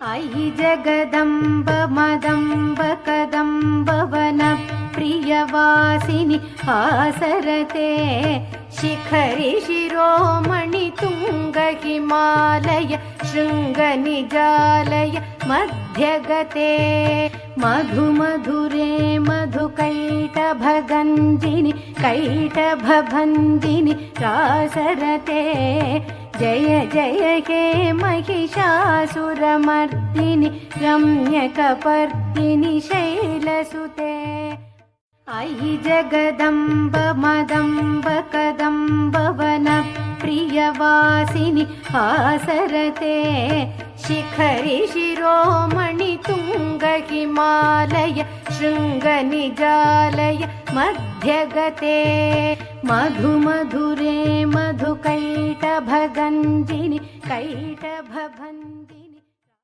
अयि जगदम्ब मदम्ब कदम्ब वन प्रियवासिनि आसरते शिखरि शिरोमणि तुंग हिमालय शृंग निजालय मध्यगते मधु मधुरे मधुकैटभगन्धिनि कैटभभन्धिनि रासरते जय जय हे महिषासुरमर्दिनि रम्यकपर्दिनि शैलसुते अयि जगदम्ब मदम्ब कदम्ब वन प्रियवासिनि आसरते शिखरि शिरोमणि तुंग हिमालय शृंग निजालय मध्यगते मधु मधुरे मधुकैटभगन्धिनि कैटभभन्धिनि